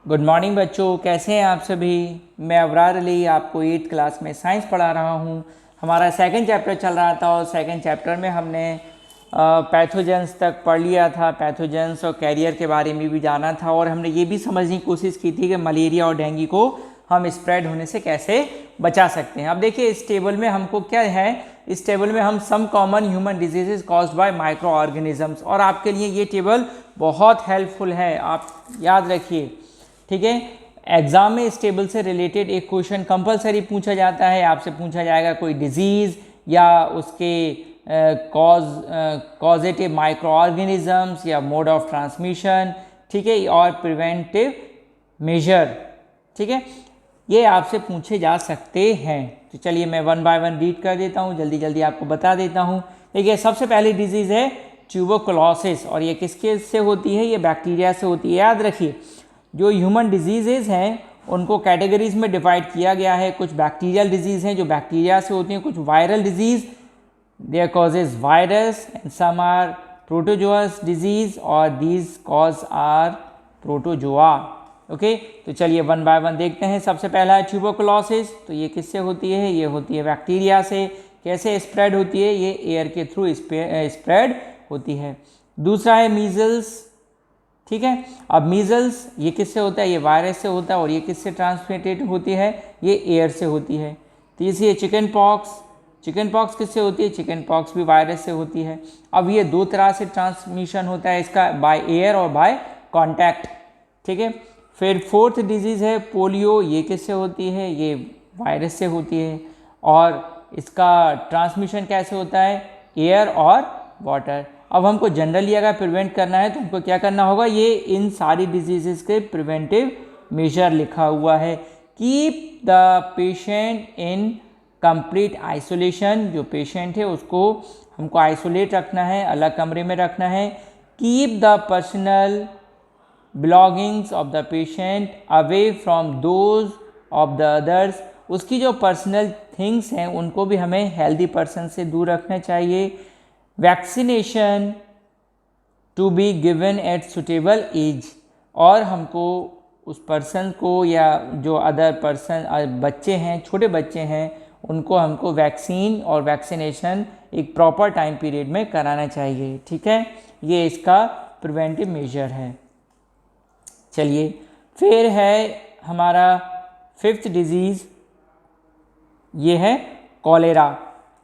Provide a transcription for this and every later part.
Good morning बच्चों, कैसे हैं आप सभी। मैं अबरार अली आपको 8th क्लास में साइंस पढ़ा रहा हूं। हमारा सेकंड चैप्टर चल रहा था और सेकंड चैप्टर में हमने पैथोजेंस तक पढ़ लिया था। पैथोजेंस और कैरियर के बारे में भी जाना था और हमने ये भी समझने की कोशिश की थी कि मलेरिया और डेंगू को हम स्प्रेड होने से कैसे बचा सकते हैं। अब देखिए इस टेबल में हमको क्या है, इस टेबल में हम some common human diseases caused by microorganisms, और आपके लिए ये टेबल बहुत हेल्पफुल है, आप याद रखिए। ठीक है, एग्जाम में इस टेबल से रिलेटेड एक क्वेश्चन कंपलसरी पूछा जाता है। आपसे पूछा जाएगा कोई डिजीज़ या उसके कॉजेटिव माइक्रो ऑर्गेनिजम्स या मोड ऑफ ट्रांसमिशन, ठीक है, और प्रिवेंटिव मेजर, ठीक है, ये आपसे पूछे जा सकते हैं। तो चलिए मैं वन बाय वन रीड कर देता हूँ, जल्दी जल्दी आपको बता देता हूँ। देखिए सबसे पहली डिजीज़ है ट्यूबरकुलोसिस, और ये किसके से होती है, ये बैक्टीरिया से होती है। याद रखिए जो ह्यूमन डिजीज़ेज़ हैं उनको कैटेगरीज में डिवाइड किया गया है। कुछ बैक्टीरियल डिजीज़ हैं जो बैक्टीरिया से होती हैं, कुछ viral diseases their causes virus, and some are protozoan diseases और these cause are protozoa. Okay, तो चलिए वन बाय वन देखते हैं। सबसे पहला है ट्यूबरकुलोसिस, तो ये किससे होती है, ये होती है बैक्टीरिया से। कैसे स्प्रेड होती है, ये एयर के थ्रू स्प्रेड होती है। दूसरा है मीजल्स, ठीक है। अब मीजल्स ये किससे होता है, ये वायरस से होता है, और ये किससे ट्रांसमिटेड होती है, ये एयर से होती है। तीसरी है चिकन पॉक्स, चिकन पॉक्स किससे होती है, चिकन पॉक्स भी वायरस से होती है। अब ये दो तरह से ट्रांसमिशन होता है इसका, बाय एयर और बाय कॉन्टैक्ट, ठीक है। फिर फोर्थ डिजीज़ है पोलियो, ये किससे होती है, ये वायरस से होती है, और इसका ट्रांसमिशन कैसे होता है, एयर और वाटर। अब हमको जनरली अगर प्रिवेंट करना है तो हमको क्या करना होगा, ये इन सारी डिजीजेस के प्रिवेंटिव मेजर लिखा हुआ है। Keep the patient in complete isolation, जो पेशेंट है उसको हमको आइसोलेट रखना है, अलग कमरे में रखना है। Keep the personal belongings of the patient away from those of the others, उसकी जो पर्सनल थिंग्स हैं उनको भी हमें हेल्दी पर्सन से दूर रखना चाहिए। Vaccination to be given at suitable age, और हमको उस पर्सन को या जो अदर पर्सन बच्चे हैं, छोटे बच्चे हैं, उनको हमको वैक्सीन और वैक्सीनेशन एक प्रॉपर टाइम पीरियड में कराना चाहिए, ठीक है। ये इसका प्रिवेंटिव मेजर है। चलिए फिर है हमारा फिफ्थ डिजीज़, ये है कॉलेरा।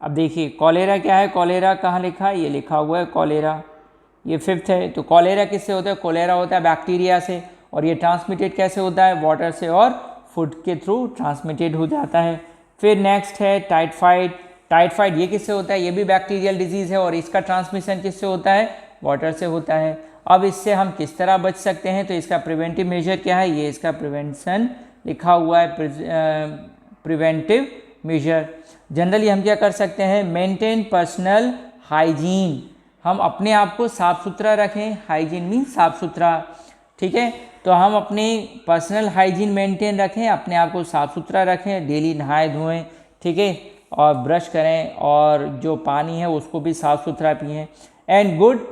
अब देखिए कॉलेरा क्या है, कॉलेरा कहाँ लिखा है, ये लिखा हुआ है कॉलेरा, ये फिफ्थ है। तो कॉलेरा किससे होता है, कॉलेरा होता है बैक्टीरिया से, और ये ट्रांसमिटेड कैसे होता है, वाटर से और फूड के थ्रू ट्रांसमिटेड हो जाता है। फिर नेक्स्ट है टाइफाइड, टाइफाइड ये किससे होता है, ये भी बैक्टीरियल डिजीज़ है, और इसका ट्रांसमिशन किससे होता है, वाटर से होता है। अब इससे हम किस तरह बच सकते हैं, तो इसका प्रिवेंटिव मेजर क्या है, ये इसका प्रिवेंशन लिखा हुआ है, प्रिवेंटिव मेजर। जनरली हम क्या कर सकते हैं, मेंटेन पर्सनल हाइजीन, हम अपने आप को साफ़ सुथरा रखें, हाइजीन मीन साफ़ सुथरा, ठीक है। तो हम अपने पर्सनल हाइजीन मेंटेन रखें, अपने आप को साफ़ सुथरा रखें, डेली नहाए धोएं, ठीक है, और ब्रश करें, और जो पानी है उसको भी साफ़ सुथरा पिएं। एंड गुड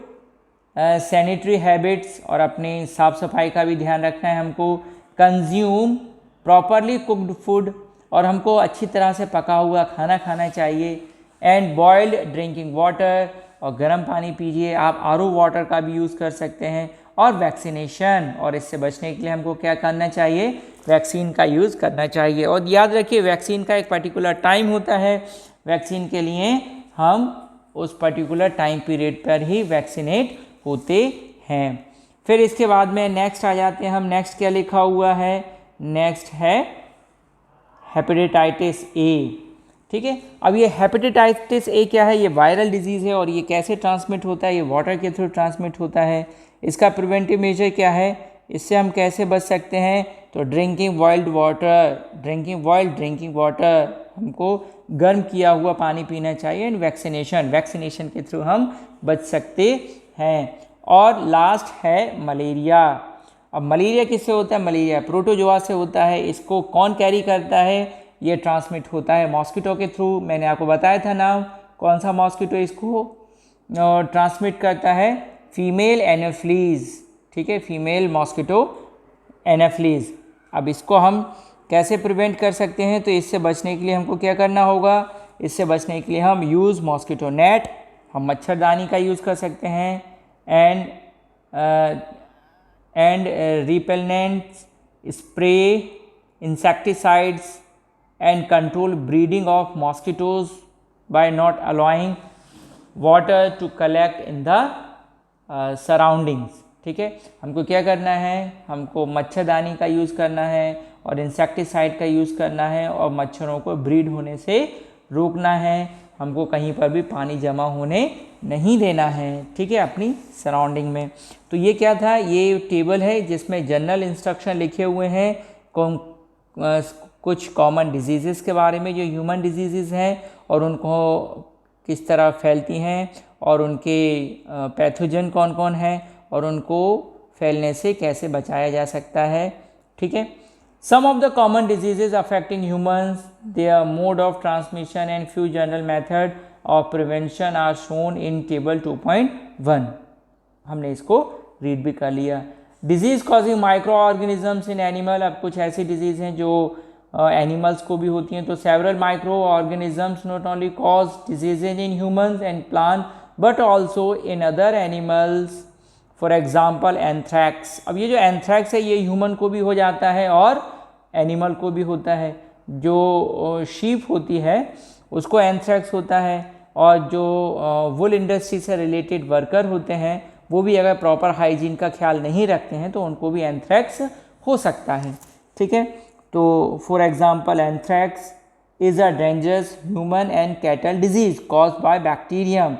सैनिटरी हैबिट्स, और अपनी साफ़ सफाई का भी ध्यान रखना है हमको। कंज्यूम प्रॉपरली कुक्ड फूड, और हमको अच्छी तरह से पका हुआ खाना खाना चाहिए। एंड बॉइल्ड ड्रिंकिंग वाटर, और गर्म पानी पीजिए, आप आरओ वाटर का भी यूज़ कर सकते हैं। और वैक्सीनेशन, और इससे बचने के लिए हमको क्या करना चाहिए, वैक्सीन का यूज़ करना चाहिए। और याद रखिए वैक्सीन का एक पर्टिकुलर टाइम होता है, वैक्सीन के लिए हम उस पर्टिकुलर टाइम पीरियड पर ही वैक्सीनेट होते हैं। फिर इसके बाद में नेक्स्ट आ जाते हैं हम, नेक्स्ट क्या लिखा हुआ है, नेक्स्ट है हेपेटाइटिस ए, ठीक है। अब ये हेपेटाइटिस ए क्या है, ये वायरल डिजीज़ है, और ये कैसे ट्रांसमिट होता है, ये वाटर के थ्रू ट्रांसमिट होता है। इसका प्रिवेंटिव मेजर क्या है, इससे हम कैसे बच सकते हैं, तो drinking boiled water, drinking water, हमको गर्म किया हुआ पानी पीना चाहिए। एंड वैक्सीनेशन, वैक्सीनेशन के थ्रू हम बच सकते हैं। और लास्ट है मलेरिया। अब मलेरिया किससे होता है, मलेरिया प्रोटोजोआ से होता है। इसको कौन कैरी करता है, ये ट्रांसमिट होता है मॉस्किटो के थ्रू। मैंने आपको बताया था नाम, कौन सा मॉस्किटो इसको ट्रांसमिट करता है, फीमेल एनोफ्लीज, ठीक है, फीमेल मॉस्किटो एनाफ्लीज। अब इसको हम कैसे प्रिवेंट कर सकते हैं? तो इससे बचने के लिए हमको क्या करना होगा? इससे बचने के लिए हम यूज़ मॉस्किटो नेट, हम मच्छरदानी का यूज़ कर सकते हैं, and repellents, spray insecticides and control breeding of mosquitoes by not allowing water to collect in the surroundings. ठीक है, हमको क्या करना है? हमको मच्छरदानी का यूज़ करना है और इंसेक्टिसाइड का यूज़ करना है और मच्छरों को ब्रीड होने से रोकना है। हमको कहीं पर भी पानी जमा होने नहीं देना है, ठीक है, अपनी सराउंडिंग में। तो ये क्या था? ये टेबल है जिसमें जनरल इंस्ट्रक्शन लिखे हुए हैं कुछ कॉमन डिजीज़ के बारे में, जो ह्यूमन डिजीज़ हैं और उनको किस तरह फैलती हैं और उनके पैथोजन कौन कौन हैं और उनको फैलने से कैसे बचाया जा सकता है। ठीक है, some of the common diseases affecting humans, their mode of transmission and few general method of prevention are shown in table 2.1। हमने इसको रीड भी कर लिया। Disease causing microorganisms in animal, अब कुछ ऐसी डिजीज़ हैं जो एनिमल्स को भी होती हैं। तो several micro organisms not only cause diseases in humans and plant but also in other animals, for example anthrax. अब ये जो एंथ्रैक्स है ये ह्यूमन को भी हो जाता है और एनिमल को भी होता है। जो शीप होती है उसको एंथ्रैक्स होता है, और जो वुल इंडस्ट्री से रिलेटेड वर्कर होते हैं वो भी अगर प्रॉपर हाइजीन का ख्याल नहीं रखते हैं तो उनको भी एंथ्रैक्स हो सकता है। ठीक है, तो for example anthrax is a dangerous human and cattle disease caused by bacterium.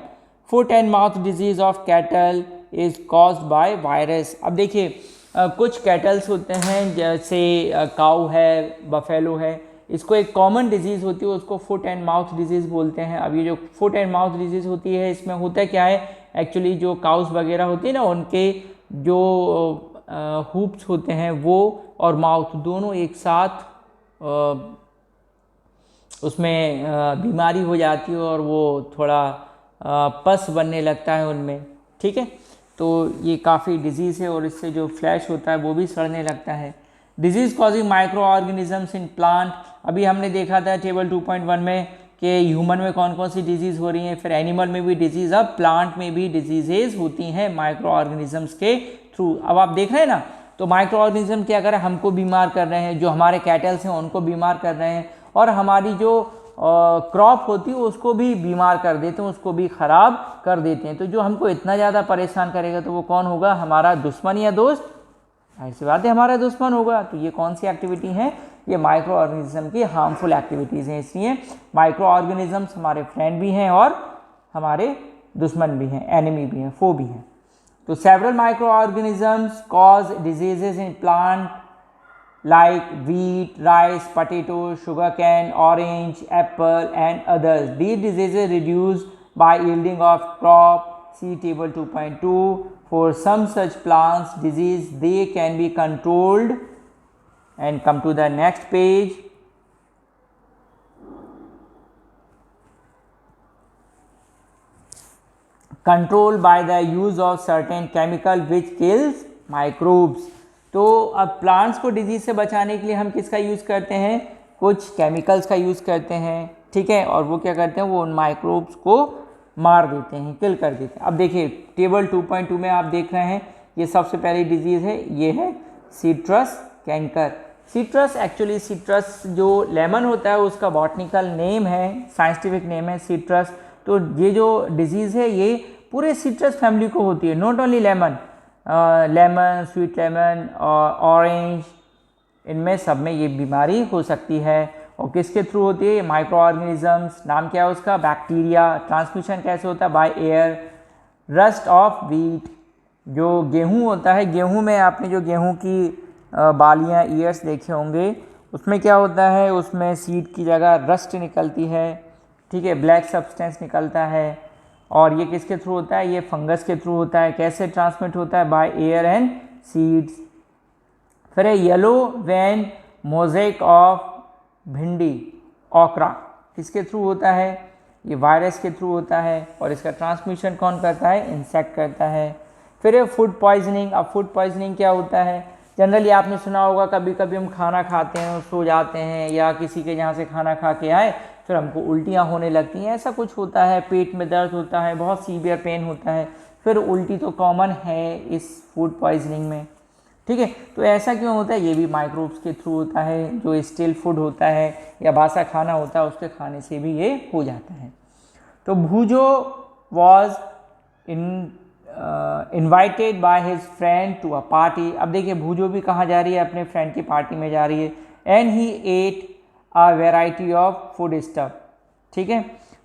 Foot and mouth disease of cattle is caused by virus. अब देखिए कुछ कैटल्स होते हैं जैसे काऊ है, बफेलो है, इसको एक कॉमन डिजीज़ होती है, उसको फुट एंड माउथ डिजीज़ बोलते हैं। अब ये जो फुट एंड माउथ डिजीज़ होती है इसमें होता क्या है? एक्चुअली जो काउस वगैरह होती है ना, उनके जो हुप्स होते हैं वो और माउथ दोनों एक साथ उसमें बीमारी हो जाती है और वो थोड़ा पस बनने लगता है उनमें। ठीक है, तो ये काफ़ी डिजीज़ है और इससे जो फ्लैश होता है वो भी सड़ने लगता है। Disease causing microorganisms in plant, अभी हमने देखा था टेबल 2.1 में कि ह्यूमन में कौन कौन सी डिजीज़ हो रही हैं, फिर एनिमल में भी डिजीज़, अब प्लांट में भी डिजीज़ेज होती हैं माइक्रो ऑर्गेनिजम्स के थ्रू। अब आप देख रहे हैं ना, तो माइक्रो ऑर्गेनिज्म क्या कर रहे हैं? हमको बीमार कर रहे हैं, जो हमारे कैटल्स हैं उनको बीमार कर रहे हैं, और हमारी जो क्रॉप होती है उसको भी बीमार कर देते हैं, उसको भी ख़राब कर देते हैं। तो जो हमको इतना ज़्यादा परेशान करेगा तो वो कौन होगा? हमारा दुश्मन या दोस्त? ऐसी बात है, हमारा दुश्मन होगा। तो ये कौन सी एक्टिविटी है? ये माइक्रो ऑर्गेनिज्म की हार्मफुल एक्टिविटीज़ हैं। इसलिए माइक्रो ऑर्गेनिजम्स हमारे फ्रेंड भी हैं और हमारे दुश्मन भी हैं, एनिमी भी हैं, फो भी हैं। तो several micro organisms cause diseases in plant like wheat, rice, potato, sugarcane, orange, apple and others. These diseases reduced by yielding of crop. See table 2.2. For some such plants disease they can be controlled, and come to the next page. Controlled by the use of certain chemical which kills microbes. तो अब plants को disease से बचाने के लिए हम किसका use करते हैं? कुछ केमिकल्स का यूज़ करते हैं। ठीक है, और वो क्या करते हैं? वो उन माइक्रोब्स को मार देते हैं, किल कर देते हैं। अब देखिए टेबल 2.2 में आप देख रहे हैं, ये सबसे पहली डिजीज़ है, ये है citrus canker. Citrus, actually citrus जो लेमन होता है उसका बॉटनिकल नेम है, साइंटिफिक नेम है सिट्रस। तो ये जो डिजीज़ है ये पूरे सिट्रस फैमिली को होती है, not only lemon, lemon, sweet lemon और ऑरेंज, इनमें सब में ये बीमारी हो सकती है। और किसके थ्रू होती है? Micro organisms. नाम क्या है उसका? बैक्टीरिया। ट्रांसमिशन कैसे होता है? By air. Rust of wheat, जो गेहूँ होता है, गेहूँ में आपने जो गेहूँ की बालियाँ, ईयर्स देखे होंगे, उसमें क्या होता है? उसमें सीड की जगह रस्ट निकलती है, ठीक है, ब्लैक सब्सटेंस निकलता है। और ये किसके थ्रू होता है? ये फंगस के थ्रू होता है। कैसे ट्रांसमिट होता है? By air and seeds. फिर है येलो वेन मोज़ेक ऑफ भिंडी, ओकरा, किसके थ्रू होता है? ये वायरस के थ्रू होता है। और इसका ट्रांसमिशन कौन करता है? इंसेक्ट करता है। फिर है फूड पॉइजनिंग। अब फूड पॉइजनिंग क्या होता है? जनरली आपने सुना होगा कभी कभी हम खाना खाते हैं और सो जाते हैं, या किसी के यहाँ से खाना खा के आए फिर हमको उल्टियाँ होने लगती हैं, ऐसा कुछ होता है, पेट में दर्द होता है, बहुत सीवियर पेन होता है, फिर उल्टी तो कॉमन है इस फूड पॉइजनिंग में, ठीक है। तो ऐसा क्यों होता है, ये भी माइक्रोब्स के थ्रू होता है, जो स्टिल फूड होता है या बासा खाना होता है उसके खाने से भी ये हो जाता है। तो Bhujo was invited by his friend to a party. अब देखिए भूजो भी कहाँ जा रही है, अपने फ्रेंड की पार्टी में जा रही है। And he at a variety of food stuff, ठीक है।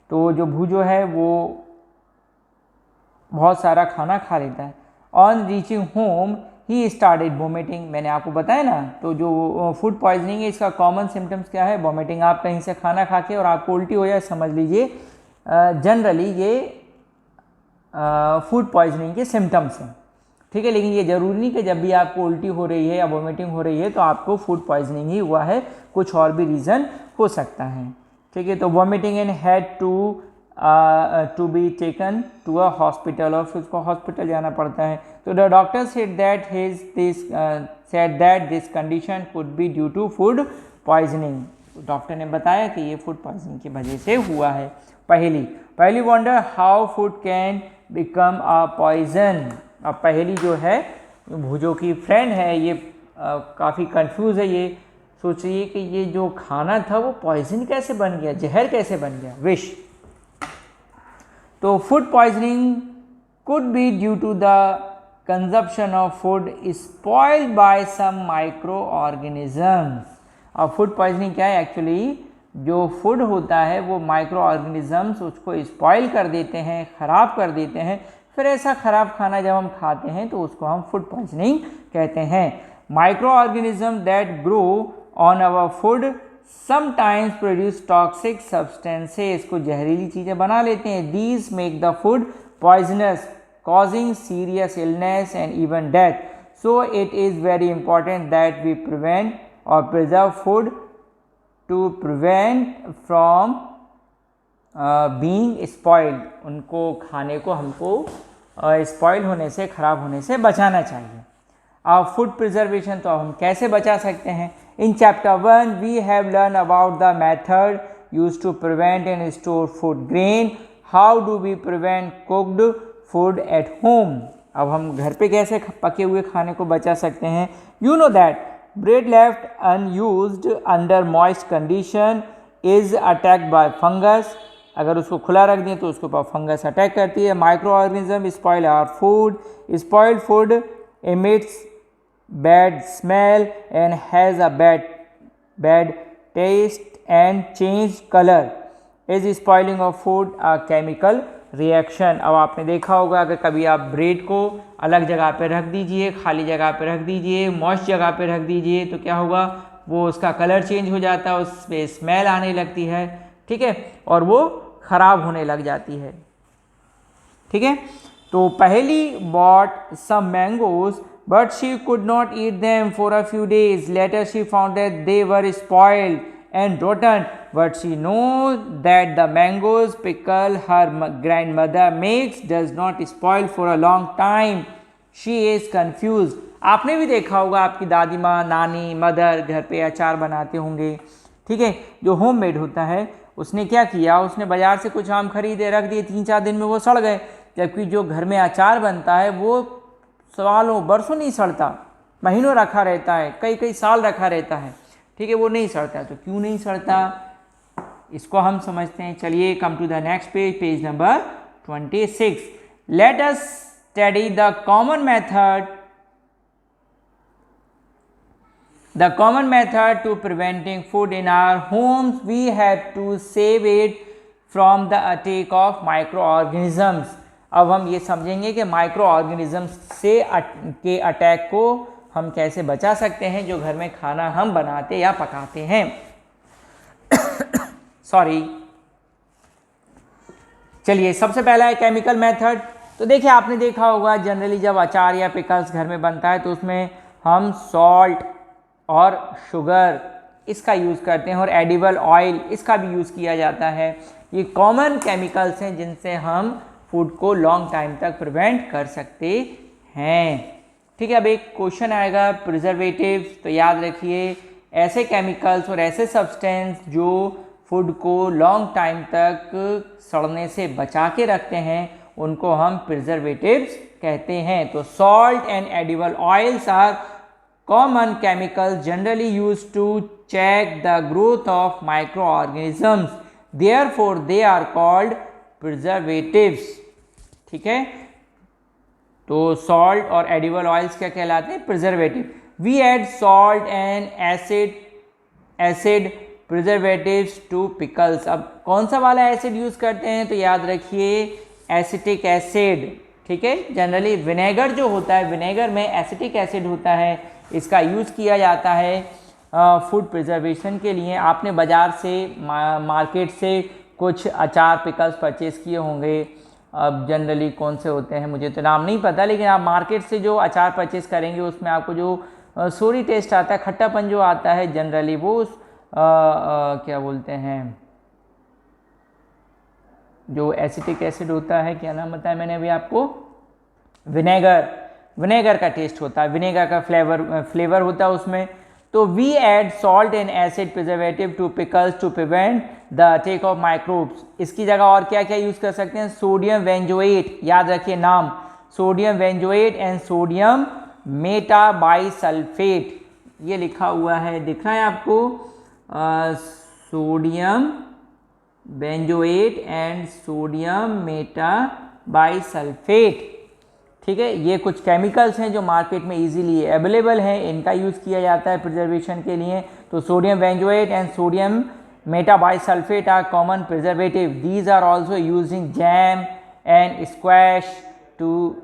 तो जो भूजो है वो बहुत सारा खाना खा लेता है। On reaching home he started vomiting, मैंने आपको बताया ना, तो जो फूड पॉइजनिंग है इसका कॉमन सिम्टम्स क्या है, वोमिटिंग। आप कहीं से खाना खा के और आपको उल्टी हो जाए, समझ लीजिए जनरली ये फूड पॉइजनिंग के सिम्टम्स हैं, ठीक है। लेकिन ये ज़रूरी नहीं कि जब भी आपको उल्टी हो रही है या वोमिटिंग हो रही है तो आपको फूड पॉइजनिंग ही हुआ है, कुछ और भी रीज़न हो सकता है, ठीक है। तो vomiting and had to be taken to a hospital, और फिर उसको हॉस्पिटल जाना पड़ता है। तो the doctor said that this condition could be due to food poisoning. Doctor ने बताया कि ये फूड पॉइजनिंग की वजह से हुआ है। पहली wonder how food can become a poison. अब पहली जो है भूजो की फ्रेंड है, ये काफ़ी कंफ्यूज है, ये सोच रही है कि ये जो खाना था वो पॉइजन कैसे बन गया, जहर कैसे बन गया, विष। तो food poisoning could be due to the consumption of food spoiled by some micro organisms. अब फूड पॉइजनिंग क्या है, एक्चुअली जो फूड होता है वो माइक्रो ऑर्गेनिजम्स उसको स्पॉइल कर देते हैं, ख़राब कर देते हैं। फिर ऐसा ख़राब खाना जब हम खाते हैं तो उसको हम फूड पॉइजनिंग कहते हैं। Microorganism that grow on our food sometimes produce toxic substances, को जहरीली चीज़ें बना लेते हैं। These make the food poisonous causing serious illness and even death. So it is very important that we prevent or preserve food to prevent from being spoiled. उनको खाने को हमको स्पॉइल होने से, ख़राब होने से बचाना चाहिए। अब फूड प्रिजर्वेशन तो हम कैसे बचा सकते हैं। In chapter 1 we have learn about the method use to prevent and store food grain. How do we prevent cooked food at home. अब हम घर पे कैसे पके हुए खाने को बचा सकते हैं। You know that bread left unused under moist condition is attacked by fungus. अगर उसको खुला रख दें तो उसके ऊपर फंगस अटैक करती है। Microorganism spoil our food. Spoiled food emits bad smell and has a bad taste and change color. Is spoiling of food a chemical reaction? अब आपने देखा होगा अगर कभी आप ब्रेड को अलग जगह पे रख दीजिए, खाली जगह पे रख दीजिए, मॉइस्ट जगह पे रख दीजिए, तो क्या होगा, वो उसका कलर चेंज हो जाता है, उसमें स्मेल आने लगती है, ठीक है, और वो ख़राब होने लग जाती है, ठीक है। तो पहली bought some mangoes but she could not eat them for a few days. Later she found that they were spoiled and rotten, but she knows that the mangoes pickle her grandmother makes does not spoil for a long time. She is confused. आपने भी देखा होगा आपकी दादी माँ, नानी, mother घर पे अचार बनाते होंगे, ठीक है, जो होममेड होता है। उसने क्या किया, उसने बाज़ार से कुछ आम खरीदे, रख दिए, 3-4 दिन में वो सड़ गए। जबकि जो घर में अचार बनता है वो सालों बरसों नहीं सड़ता, महीनों रखा रहता है, कई साल रखा रहता है, ठीक है, वो नहीं सड़ता। तो क्यों नहीं सड़ता, इसको हम समझते हैं। चलिए come to the next page, page number 26। Let us study the common method to preventing food in our homes. We have to save it from the attack of micro organisms. अब हम ये समझेंगे कि माइक्रो ऑर्गेनिजम्स से के attack को हम कैसे बचा सकते हैं जो घर में खाना हम बनाते या पकाते हैं। सॉरी, चलिए सबसे पहला है केमिकल मेथड। तो देखिए आपने देखा होगा जनरली जब अचार या पिकल्स घर में बनता है तो उसमें हम सॉल्ट और शुगर इसका यूज़ करते हैं, और एडिबल ऑयल इसका भी यूज़ किया जाता है। ये कॉमन केमिकल्स हैं जिनसे हम फूड को लॉन्ग टाइम तक प्रिवेंट कर सकते हैं, ठीक है। अब एक क्वेश्चन आएगा प्रिजर्वेटिव्स, तो याद रखिए ऐसे केमिकल्स और ऐसे सब्सटेंस जो फूड को लॉन्ग टाइम तक सड़ने से बचा के रखते हैं उनको हम प्रिजर्वेटिव्स कहते हैं। तो salt and edible oils are common chemicals generally used to check the growth of micro organisms, therefore they are called preservatives. ठीक है, तो सॉल्ट और एडिबल ऑयल्स क्या कहलाते हैं? Preservative. We add salt and acid preservatives to pickles. अब कौन सा वाला एसिड यूज करते हैं? तो याद रखिए एसिटिक एसिड। ठीक है, जनरली विनेगर जो होता है, विनेगर में एसिटिक एसिड होता है, इसका यूज़ किया जाता है फूड प्रिजर्वेशन के लिए। आपने बाज़ार से मार्केट से कुछ अचार पिकल्स परचेज़ किए होंगे। अब जनरली कौन से होते हैं मुझे तो नाम नहीं पता, लेकिन आप मार्केट से जो अचार परचेज़ करेंगे उसमें आपको जो सोरी टेस्ट आता है, खट्टापन जो आता है, जनरली वो क्या बोलते हैं, जो एसिटिक एसिड होता है, क्या नाम बताया मैंने अभी आपको? विनेगर का टेस्ट होता है, विनेगर का फ्लेवर होता है उसमें। तो we add salt and acid preservative to pickles to prevent the attack of microbes. इसकी जगह और क्या क्या यूज़ कर सकते हैं? सोडियम बेंजोएट, याद रखिए नाम, sodium benzoate and sodium metabisulphite, ये लिखा हुआ है, दिख रहा है आपको? Sodium benzoate and sodium metabisulphite. ठीक है, ये कुछ केमिकल्स हैं जो मार्केट में इजीली अवेलेबल हैं, इनका यूज़ किया जाता है प्रिजर्वेशन के लिए। तो sodium benzoate and sodium metabisulphite are common preservative. These are also used in jam and squash to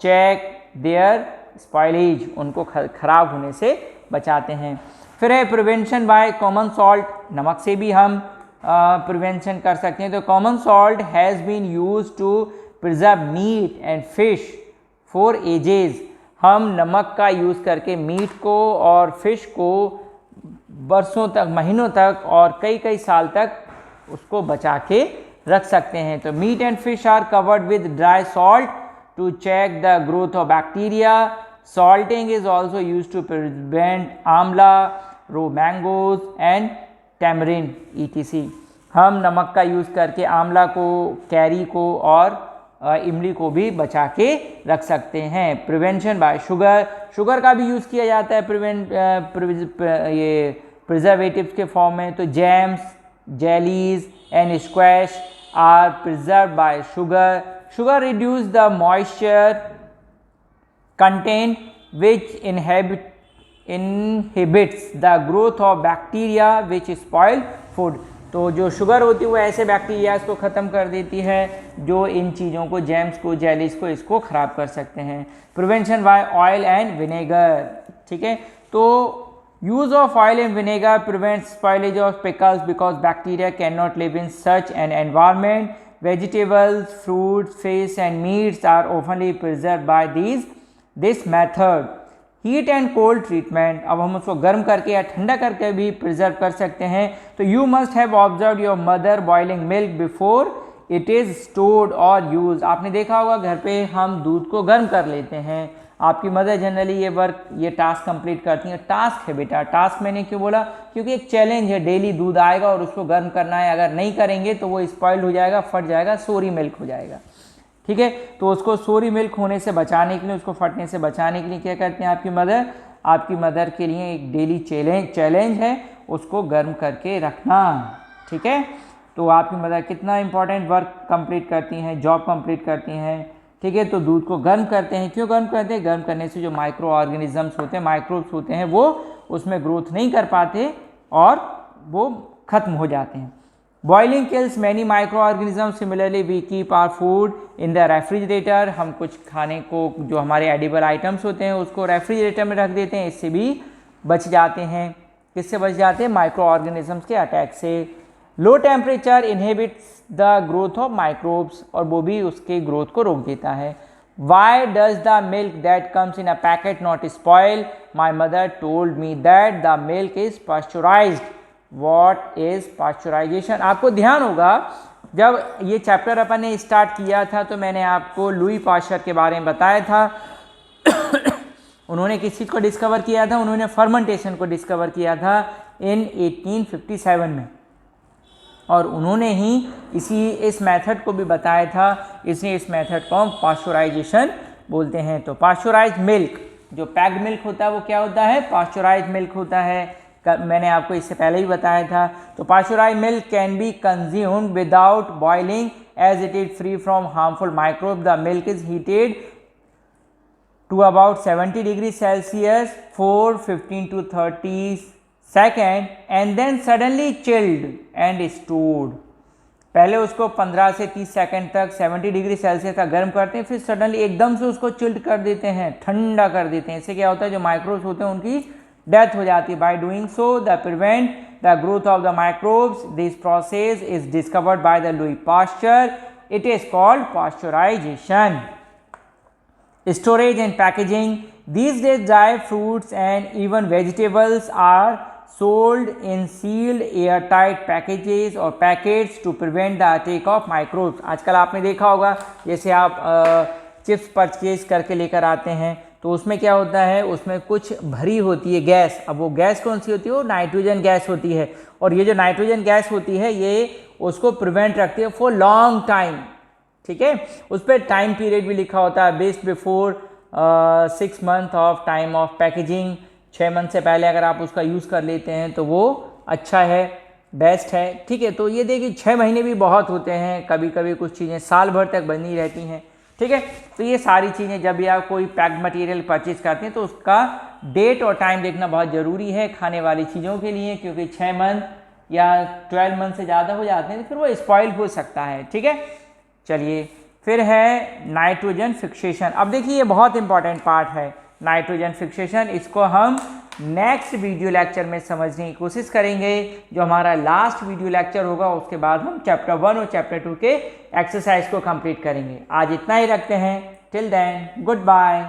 check their spoilage, उनको खराब होने से बचाते हैं। फिर है प्रिवेंशन बाय कॉमन सॉल्ट, नमक से भी हम प्रिवेंशन कर सकते हैं। तो common salt has been used to preserve meat and fish for ages. हम नमक का यूज़ करके मीट को और फिश को बरसों तक, महीनों तक और कई साल तक उसको बचा के रख सकते हैं। तो meat and fish are covered with dry salt to check the growth of bacteria. Salting is also use to prevent amla, raw mangoes and tamarind ETC। हम नमक का यूज़ करके आंवला को, कैरी को और इमली को भी बचा के रख सकते हैं। प्रिवेंशन बाय शुगर, शुगर का भी यूज़ किया जाता है ये प्रिजर्वेटिव्स के फॉर्म में। तो jams, jellies and squash are preserve by sugar. Sugar reduce the moisture content which inhibits the growth of bacteria which spoil food। तो जो शुगर होती है वो ऐसे बैक्टीरियाज को ख़त्म कर देती है जो इन चीज़ों को, जैम्स को, जेलीज को, इसको ख़राब कर सकते हैं। Prevention by oil and vinegar. ठीक है, तो use of oil and vinegar prevents spoilage of pickles because bacteria can not live in such an environment. Vegetables, fruits, fish and meats are ओफनली preserve by this method. Heat and cold treatment, अब हम उसको गर्म करके या ठंडा करके भी प्रिजर्व कर सकते हैं। तो you must have observe your mother boiling milk before it is stored और यूज। आपने देखा होगा घर पे हम दूध को गर्म कर लेते हैं, आपकी मदर जनरली ये टास्क कंप्लीट करती हैं। टास्क है बेटा, टास्क मैंने क्यों बोला? क्योंकि एक चैलेंज है, डेली दूध आएगा और उसको गर्म करना है, अगर नहीं करेंगे तो वो स्पॉइल्ड हो जाएगा, फट जाएगा, सोरी मिल्क हो जाएगा। ठीक है, तो उसको सोरी मिल्क होने से बचाने के लिए, उसको फटने से बचाने के लिए क्या करते हैं आपकी मदर के लिए एक डेली चैलेंज है उसको गर्म करके रखना। ठीक है, तो आपकी मदर कितना इंपॉर्टेंट वर्क कंप्लीट करती हैं, जॉब कंप्लीट करती हैं। ठीक है, तो दूध को गर्म करते हैं। क्यों गर्म करते हैं? गर्म करने से जो माइक्रो ऑर्गेनिजम्स होते हैं, माइक्रोब्स होते हैं, वो उसमें ग्रोथ नहीं कर पाते और वो खत्म हो जाते हैं। Boiling kills many microorganisms. Similarly, we keep our food in the refrigerator. हम कुछ खाने को, जो हमारे एडिबल आइटम्स होते हैं, उसको रेफ्रिजरेटर में रख देते हैं, इससे भी बच जाते हैं। किससे बच जाते हैं? माइक्रो ऑर्गेनिजम्स के अटैक से। Low temperature inhibits the growth of microbes, और वो भी उसके ग्रोथ को रोक देता है। Why does the milk that comes in a packet not spoil? My mother told me that the milk is pasteurized. What is pasteurization? आपको ध्यान होगा जब ये चैप्टर अपन ने स्टार्ट किया था तो मैंने आपको लुई पाश्चर के बारे में बताया था उन्होंने किस चीज़ को डिस्कवर किया था? उन्होंने फर्मेंटेशन को डिस्कवर किया था इन 1857 में, और उन्होंने ही इस मेथड को भी बताया था, इसलिए इस मेथड को हम पास्चुराइजेशन बोलते हैं। तो पास्चुराइज मिल्क, जो पैक्ड मिल्क होता है वो क्या होता है? पास्चुराइज मिल्क होता है। मैंने आपको इससे पहले ही बताया था। तो pasteurise milk can be consumed without boiling as it is free from harmful microbe. The milk is heated to about 70 degrees Celsius for 15 to 30 seconds and then suddenly chilled and stored। पहले उसको 15 से 30 second तक 70 degree Celsius तक गर्म करते हैं, फिर suddenly एकदम से उसको चिल्ड कर देते हैं, ठंडा कर देते हैं। इससे क्या होता है? जो माइक्रोब्स होते हैं उनकी डेथ हो जाती है। By doing so they prevent the growth of the microbes. This process is discovered by the Louis Pasteur. It is called pasteurization. Storage and packaging. These days dry fruits and even vegetables are sold in sealed airtight packages or packets to prevent the attack of microbes। आजकल आपने देखा होगा, जैसे आप chips purchase करके लेकर आते हैं तो उसमें क्या होता है? उसमें कुछ भरी होती है गैस। अब वो गैस कौन सी होती है? वो नाइट्रोजन गैस होती है, और ये जो नाइट्रोजन गैस होती है ये उसको प्रिवेंट रखती है फॉर लॉन्ग टाइम। ठीक है, उस पर टाइम पीरियड भी लिखा होता है, best before 6 month of time of packaging. 6 month से पहले अगर आप उसका यूज़ कर लेते हैं तो वो अच्छा है, बेस्ट है। ठीक है, तो ये देखिए 6 महीने भी बहुत होते हैं, कभी कभी कुछ चीज़ें साल भर तक बनी रहती हैं। ठीक है, तो ये सारी चीज़ें जब भी आप कोई पैक्ड मटेरियल परचेज करते हैं तो उसका डेट और टाइम देखना बहुत ज़रूरी है खाने वाली चीज़ों के लिए, क्योंकि 6 मंथ या 12 मंथ से ज़्यादा हो जाते हैं तो फिर वो स्पॉइल हो सकता है। ठीक है, चलिए फिर है नाइट्रोजन फिक्सेशन। अब देखिए ये बहुत इंपॉर्टेंट पार्ट है नाइट्रोजन फिक्सेशन। इसको हम नेक्स्ट वीडियो लेक्चर में समझने की कोशिश करेंगे, जो हमारा लास्ट वीडियो लेक्चर होगा। उसके बाद हम चैप्टर 1 और चैप्टर 2 के एक्सरसाइज को कंप्लीट करेंगे। आज इतना ही रखते हैं। Till then good bye.